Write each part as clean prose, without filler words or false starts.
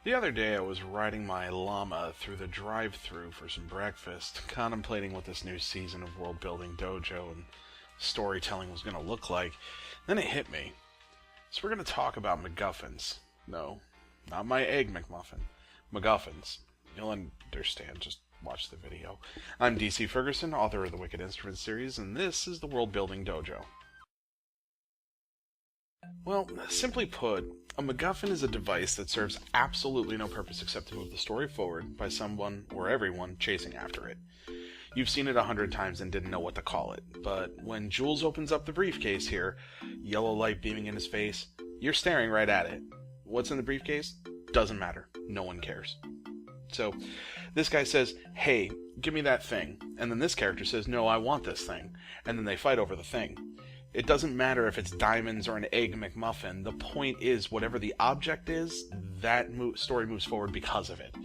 The other day I was riding my llama through the drive-thru for some breakfast, contemplating what this new season of Worldbuilding Dojo and storytelling was going to look like. Then it hit me. So we're going to talk about MacGuffins. No, not my Egg McMuffin. MacGuffins. You'll understand, just watch the video. I'm DC Ferguson, author of the Wicked Instruments series, and this is the Worldbuilding Dojo. Well, simply put, a MacGuffin is a device that serves absolutely no purpose except to move the story forward by someone or everyone chasing after it. You've seen it 100 times and didn't know what to call it, but when Jules opens up the briefcase here, yellow light beaming in his face, you're staring right at it. What's in the briefcase? Doesn't matter. No one cares. So, this guy says, hey, give me that thing. And then this character says, no, I want this thing. And then they fight over the thing. It doesn't matter if it's diamonds or an Egg McMuffin. The point is, whatever the object is, that story moves forward because of it.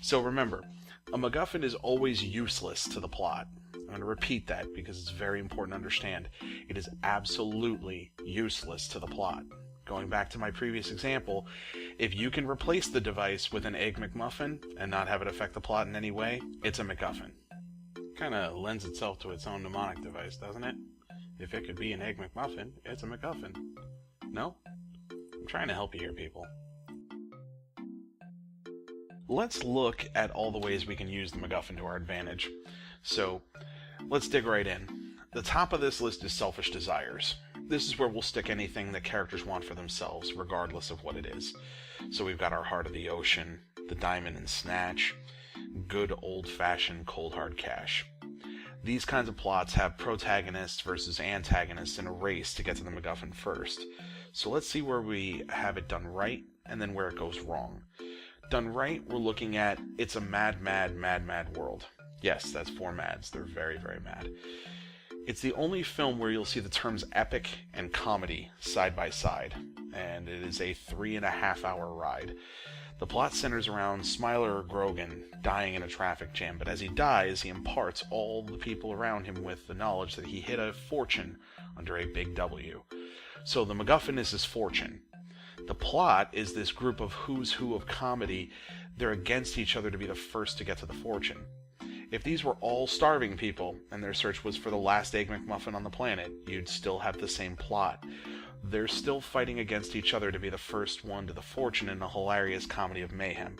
So remember, a MacGuffin is always useless to the plot. I'm going to repeat that because it's very important to understand. It is absolutely useless to the plot. Going back to my previous example, if you can replace the device with an Egg McMuffin and not have it affect the plot in any way, it's a MacGuffin. Kind of lends itself to its own mnemonic device, doesn't it? If it could be an Egg McMuffin, it's a MacGuffin. No? I'm trying to help you here, people. Let's look at all the ways we can use the MacGuffin to our advantage. So, let's dig right in. The top of this list is selfish desires. This is where we'll stick anything that characters want for themselves, regardless of what it is. So we've got our Heart of the Ocean, the Diamond and Snatch, good old-fashioned cold hard cash. These kinds of plots have protagonists versus antagonists in a race to get to the MacGuffin first. So let's see where we have it done right, and then where it goes wrong. Done right, we're looking at It's a Mad, Mad, Mad, Mad World. Yes, that's 4 mads. They're very, very mad. It's the only film where you'll see the terms epic and comedy side by side, and it is a 3.5-hour ride. The plot centers around Smiler Grogan dying in a traffic jam, but as he dies, he imparts all the people around him with the knowledge that he hid a fortune under a big W. So the MacGuffin is his fortune. The plot is this group of who's who of comedy. They're against each other to be the first to get to the fortune. If these were all starving people, and their search was for the last Egg McMuffin on the planet, you'd still have the same plot. They're still fighting against each other to be the first one to the fortune in a hilarious comedy of mayhem.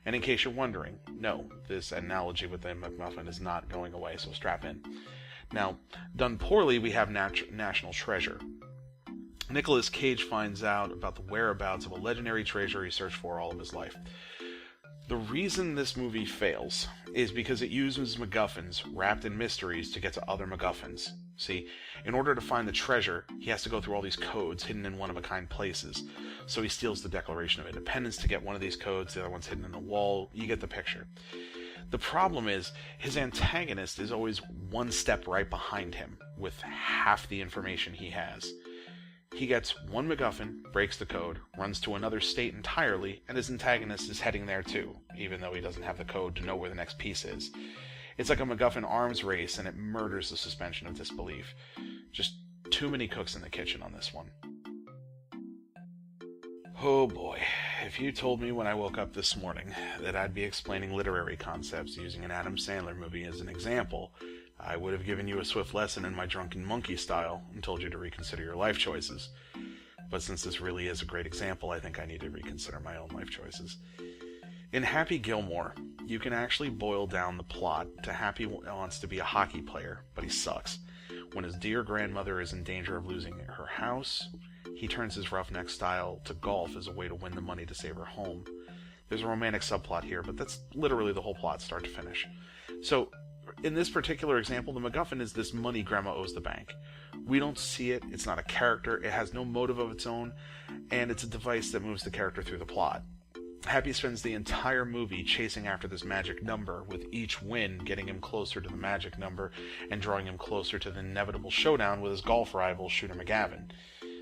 And in case you're wondering, no, this analogy with the McMuffin is not going away, so strap in. Now, done poorly, we have National Treasure. Nicolas Cage finds out about the whereabouts of a legendary treasure he searched for all of his life. The reason this movie fails is because it uses MacGuffins wrapped in mysteries to get to other MacGuffins. See, in order to find the treasure, he has to go through all these codes hidden in one-of-a-kind places. So he steals the Declaration of Independence to get one of these codes, the other one's hidden in a wall. You get the picture. The problem is, his antagonist is always one step right behind him, with half the information he has. He gets one MacGuffin, breaks the code, runs to another state entirely, and his antagonist is heading there too, even though he doesn't have the code to know where the next piece is. It's like a MacGuffin arms race, and it murders the suspension of disbelief. Just too many cooks in the kitchen on this one. Oh boy, if you told me when I woke up this morning that I'd be explaining literary concepts using an Adam Sandler movie as an example, I would have given you a swift lesson in my drunken monkey style and told you to reconsider your life choices. But since this really is a great example, I think I need to reconsider my own life choices. In Happy Gilmore, you can actually boil down the plot to Happy wants to be a hockey player, but he sucks. When his dear grandmother is in danger of losing her house, he turns his roughneck style to golf as a way to win the money to save her home. There's a romantic subplot here, but that's literally the whole plot start to finish. So, in this particular example, the MacGuffin is this money Grandma owes the bank. We don't see it, it's not a character, it has no motive of its own, and it's a device that moves the character through the plot. Happy spends the entire movie chasing after this magic number, with each win getting him closer to the magic number and drawing him closer to the inevitable showdown with his golf rival, Shooter McGavin.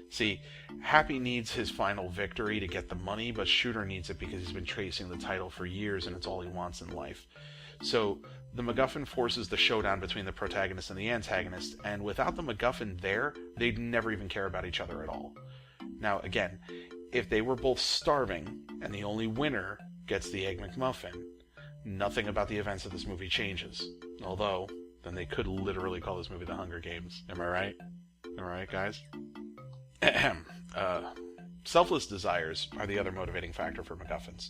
See, Happy needs his final victory to get the money, but Shooter needs it because he's been chasing the title for years and it's all he wants in life. So, the MacGuffin forces the showdown between the protagonist and the antagonist, and without the MacGuffin there, they'd never even care about each other at all. Now, again, if they were both starving and the only winner gets the Egg McMuffin, nothing about the events of this movie changes. Although, then they could literally call this movie The Hunger Games. Am I right? Am I right, guys? Selfless desires are the other motivating factor for MacGuffins.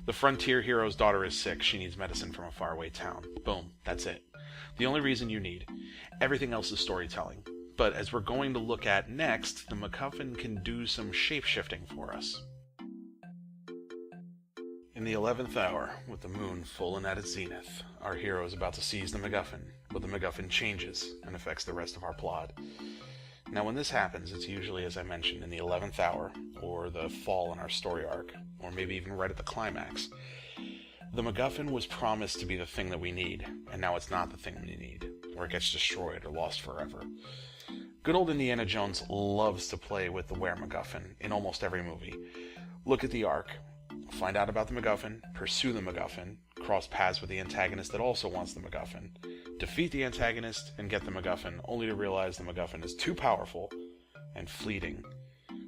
The frontier hero's daughter is sick. She needs medicine from a faraway town. Boom. That's it. The only reason you need. Everything else is storytelling. But as we're going to look at next, the MacGuffin can do some shape-shifting for us. In the 11th hour, with the moon full and at its zenith, our hero is about to seize the MacGuffin, but the MacGuffin changes and affects the rest of our plot. Now when this happens, it's usually, as I mentioned, in the 11th hour, or the fall in our story arc, or maybe even right at the climax. The MacGuffin was promised to be the thing that we need, and now it's not the thing we need, or it gets destroyed or lost forever. Good old Indiana Jones loves to play with the Were-MacGuffin in almost every movie. Look at the arc, find out about the MacGuffin, pursue the MacGuffin, cross paths with the antagonist that also wants the MacGuffin, defeat the antagonist and get the MacGuffin, only to realize the MacGuffin is too powerful and fleeting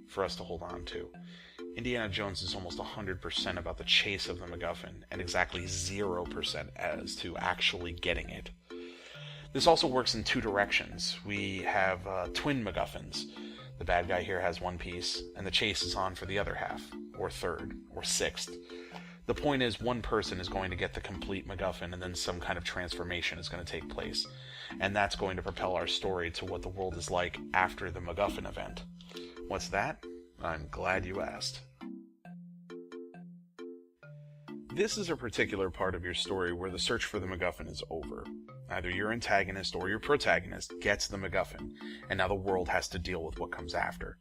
for us to hold on to. Indiana Jones is almost 100% about the chase of the MacGuffin, and exactly 0% as to actually getting it. This also works in two directions. We have twin MacGuffins. The bad guy here has one piece, and the chase is on for the other half, or third, or sixth. The point is, one person is going to get the complete MacGuffin, and then some kind of transformation is going to take place. And that's going to propel our story to what the world is like after the MacGuffin event. What's that? I'm glad you asked. This is a particular part of your story where the search for the MacGuffin is over. Either your antagonist or your protagonist gets the MacGuffin, and now the world has to deal with what comes after.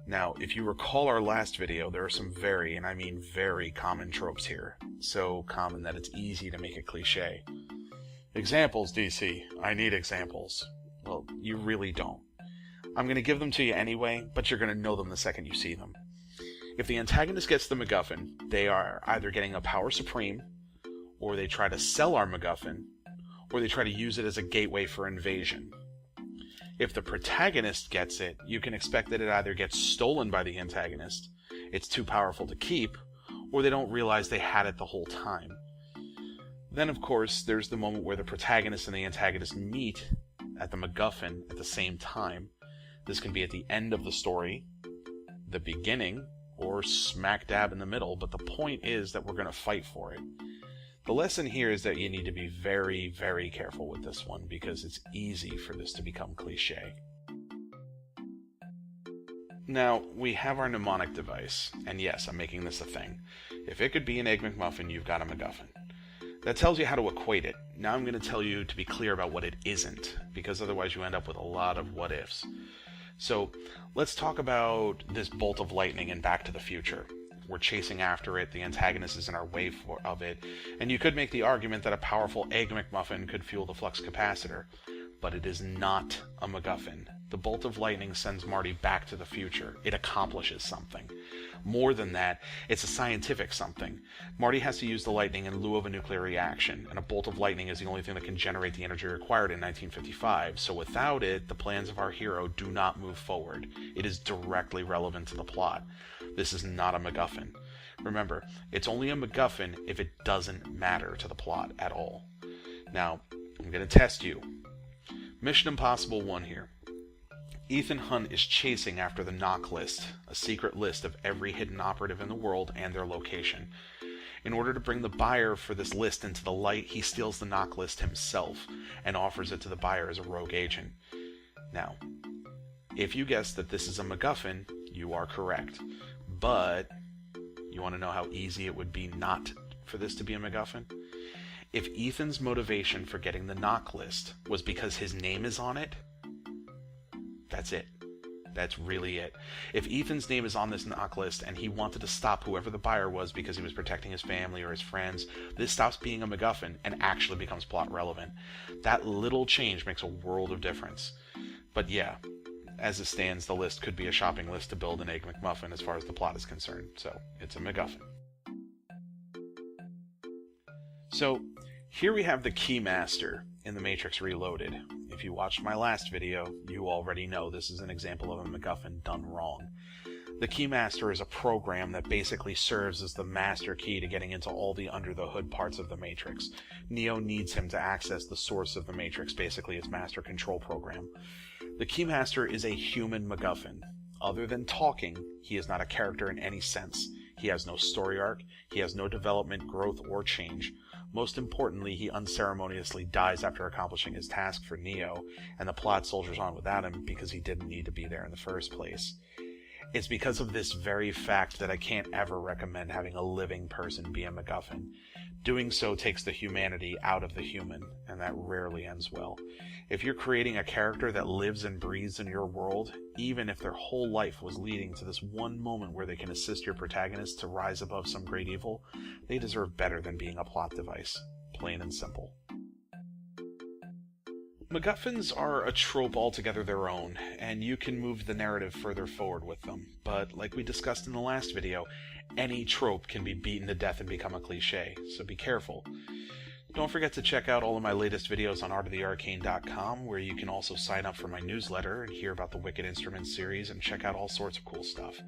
Now, if you recall our last video, there are some very, and I mean very, common tropes here. So common that it's easy to make a cliche. Examples, DC. I need examples. Well, you really don't. I'm going to give them to you anyway, but you're going to know them the second you see them. If the antagonist gets the MacGuffin, they are either getting a power supreme, or they try to sell our MacGuffin, or they try to use it as a gateway for invasion. If the protagonist gets it, you can expect that it either gets stolen by the antagonist, it's too powerful to keep, or they don't realize they had it the whole time. Then, of course, there's the moment where the protagonist and the antagonist meet at the MacGuffin at the same time. This can be at the end of the story, the beginning, or smack dab in the middle, but the point is that we're going to fight for it. The lesson here is that you need to be very, very careful with this one, because it's easy for this to become cliche. Now, we have our mnemonic device, and yes, I'm making this a thing. If it could be an Egg McMuffin, you've got a MacGuffin. That tells you how to equate it. Now I'm going to tell you to be clear about what it isn't, because otherwise you end up with a lot of what-ifs. So, let's talk about this bolt of lightning in Back to the Future. We're chasing after it, the antagonist is in our way of it, and you could make the argument that a powerful Egg McMuffin could fuel the flux capacitor, but it is not a MacGuffin. The bolt of lightning sends Marty back to the future. It accomplishes something. More than that, it's a scientific something. Marty has to use the lightning in lieu of a nuclear reaction, and a bolt of lightning is the only thing that can generate the energy required in 1955, so without it, the plans of our hero do not move forward. It is directly relevant to the plot. This is not a MacGuffin. Remember, it's only a MacGuffin if it doesn't matter to the plot at all. Now, I'm going to test you. Mission Impossible 1 here. Ethan Hunt is chasing after the knock list, a secret list of every hidden operative in the world and their location. In order to bring the buyer for this list into the light, he steals the knock list himself and offers it to the buyer as a rogue agent. Now, if you guess that this is a MacGuffin, you are correct. But, you want to know how easy it would be not for this to be a MacGuffin? If Ethan's motivation for getting the knock list was because his name is on it, that's it. That's really it. If Ethan's name is on this knock list and he wanted to stop whoever the buyer was because he was protecting his family or his friends, this stops being a MacGuffin and actually becomes plot relevant. That little change makes a world of difference. But yeah, as it stands, the list could be a shopping list to build an Egg McMuffin as far as the plot is concerned, so it's a MacGuffin. So, here we have the Keymaster in The Matrix Reloaded. If you watched my last video, you already know this is an example of a MacGuffin done wrong. The Keymaster is a program that basically serves as the master key to getting into all the under-the-hood parts of the Matrix. Neo needs him to access the source of the Matrix, basically its master control program. The Keymaster is a human MacGuffin. Other than talking, he is not a character in any sense. He has no story arc, he has no development, growth, or change. Most importantly, he unceremoniously dies after accomplishing his task for Neo, and the plot soldiers on without him because he didn't need to be there in the first place. It's because of this very fact that I can't ever recommend having a living person be a MacGuffin. Doing so takes the humanity out of the human, and that rarely ends well. If you're creating a character that lives and breathes in your world, even if their whole life was leading to this one moment where they can assist your protagonist to rise above some great evil, they deserve better than being a plot device. Plain and simple. MacGuffins are a trope altogether their own, and you can move the narrative further forward with them, but like we discussed in the last video, any trope can be beaten to death and become a cliche, so be careful. Don't forget to check out all of my latest videos on artofthearcane.com, where you can also sign up for my newsletter and hear about the Wicked Instruments series and check out all sorts of cool stuff.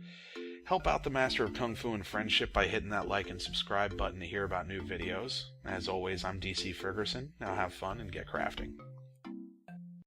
Help out the Master of Kung Fu and Friendship by hitting that like and subscribe button to hear about new videos. As always, I'm DC Ferguson. Now have fun and get crafting.